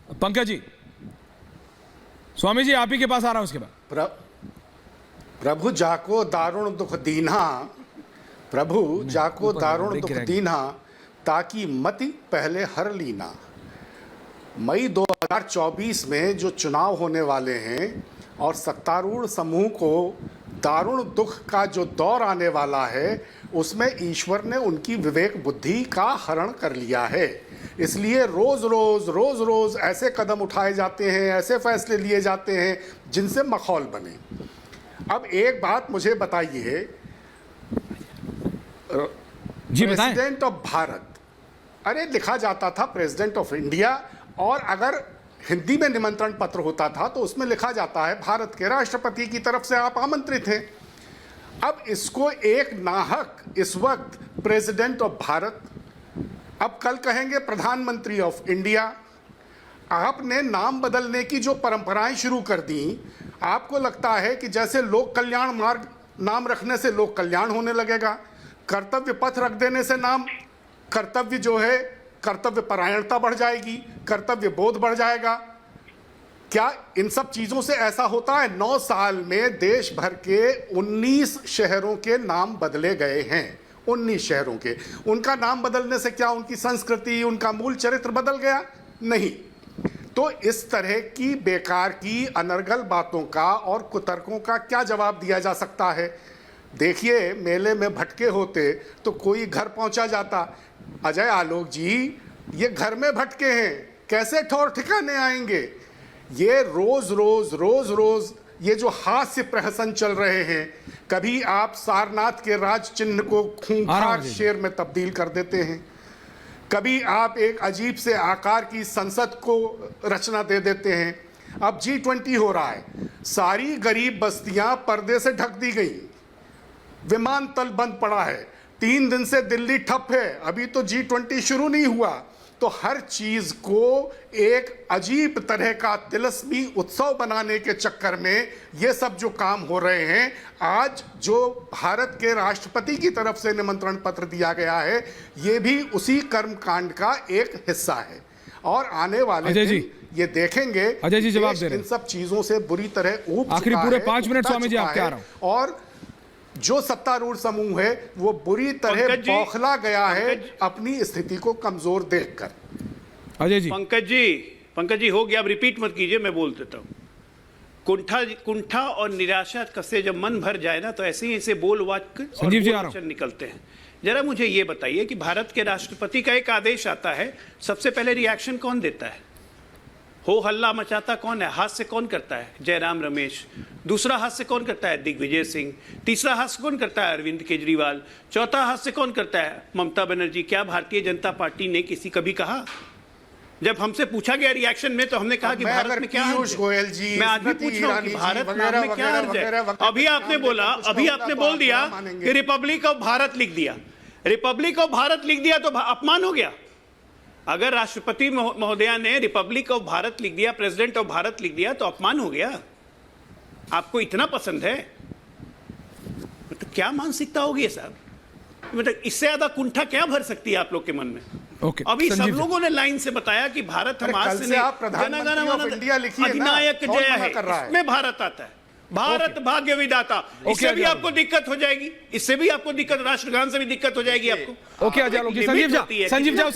पंकज जी, स्वामी जी आप ही के पास आ रहा हूं उसके बाद। प्रभु जाको दारुण दुख दीन्हा, प्रभु जाको दारुण दुख दीन्हा, ताकि मति पहले हर लीना। मई 2024 में जो चुनाव होने वाले हैं और सत्तारूढ़ समूह को दारुण दुख का जो दौर आने वाला है, उसमें ईश्वर ने उनकी विवेक बुद्धि का हरण कर लिया है। इसलिए रोज रोज ऐसे कदम उठाए जाते हैं, ऐसे फैसले लिए जाते हैं जिनसे मखौल बने। अब एक बात मुझे बताइए, प्रेसिडेंट ऑफ भारत, अरे लिखा जाता था प्रेसिडेंट ऑफ इंडिया, और अगर हिंदी में निमंत्रण पत्र होता था तो उसमें लिखा जाता है भारत के राष्ट्रपति की तरफ से आप आमंत्रित हैं। अब इसको एक नाहक इस वक्त प्रेसिडेंट ऑफ भारत, अब कल कहेंगे प्रधानमंत्री ऑफ इंडिया। आपने नाम बदलने की जो परंपराएं शुरू कर दी, आपको लगता है कि जैसे लोक कल्याण मार्ग नाम रखने से लोक कल्याण होने लगेगा, कर्तव्य पथ रख देने से नाम कर्तव्य जो है कर्तव्य परायणता बढ़ जाएगी, कर्तव्य बोध बढ़ जाएगा। क्या इन सब चीजों से ऐसा होता है? 9 साल में देश भर के 19 शहरों के नाम बदले गए हैं। 19 शहरों के, उनका नाम बदलने से क्या उनकी संस्कृति, उनका मूल चरित्र बदल गया? नहीं। तो इस तरह की बेकार की अनर्गल बातों का और कुतर्कों का क्या जवाब दिया जा सकता है? देखिए, मेले में भटके होते तो कोई घर पहुंचा जाता। अजय आलोक जी, ये घर में भटके हैं, कैसे ठौर ठिकाने आएंगे? ये रोज ये जो हास्य प्रहसन चल रहे हैं, कभी आप सारनाथ के राज चिन्ह को खूंखार शेर में तब्दील कर देते हैं, कभी आप एक अजीब से आकार की संसद को रचना दे देते हैं। अब G20 हो रहा है, सारी गरीब बस्तियां पर्दे से ढक दी गई, विमानतल बंद पड़ा है, 3 दिन से दिल्ली ठप है, अभी तो G20 शुरू नहीं हुआ। तो हर चीज को एक अजीब तरह का तिलस्मी उत्सव बनाने के चक्कर में ये सब जो काम हो रहे हैं, आज जो भारत के राष्ट्रपति की तरफ से निमंत्रण पत्र दिया गया है, ये भी उसी कर्मकांड का एक हिस्सा है। और आने वाले दिन ये देखेंगे, अजय जी जवाब दे रहे हैं, इन सब चीजों से बुरी तरह ऊब आखिरी पूरे 5 मिनट स्वामी जी आपके आ रहा हूं। और जो सत्तारूढ़ समूह है वो बुरी तरह बौखला गया है अपनी स्थिति को कमजोर देखकर। अजय जी। पंकज जी हो गया, अब रिपीट मत कीजिए, मैं बोल देता हूँ। कुंठा और निराशा से जब मन भर जाए ना, तो ऐसे ही ऐसे बोल वाक्य और निकलते हैं। जरा मुझे ये बताइए कि भारत के राष्ट्रपति का एक आदेश आता है, सबसे पहले रिएक्शन कौन देता है? हो हल्ला मचाता कौन है? हास्य कौन करता है? जयराम रमेश। दूसरा हास्य कौन करता है? दिग्विजय सिंह। तीसरा हास्य कौन करता है? अरविंद केजरीवाल। चौथा हास्य कौन करता है? ममता बनर्जी। क्या भारतीय जनता पार्टी ने कभी कहा? जब हमसे पूछा गया रिएक्शन में, तो हमने कहा कि भारत में क्या गोयल जी, मैं आज भी पूछ रहा हूं कि भारत नाम में क्या अर्थ है? अभी आपने बोल दिया कि रिपब्लिक ऑफ भारत लिख दिया। रिपब्लिक ऑफ भारत लिख दिया तो अपमान हो गया। अगर राष्ट्रपति महोदया ने रिपब्लिक ऑफ भारत लिख दिया, प्रेसिडेंट ऑफ भारत लिख दिया, तो अपमान हो गया। आपको इतना पसंद है? मतलब क्या मानसिकता होगी साहब? मतलब इससे ज्यादा कुंठा क्या भर सकती है आप लोग के मन में? अभी सब लोगों ने लाइन से बताया कि भारत हम आज से अधिनायक जय है, इसमें भारत आता है, भारत भाग्य विधाता। इससे भी आपको दिक्कत हो जाएगी, इससे भी आपको दिक्कत, राष्ट्रगान से भी दिक्कत हो जाएगी आपको। संजीव झा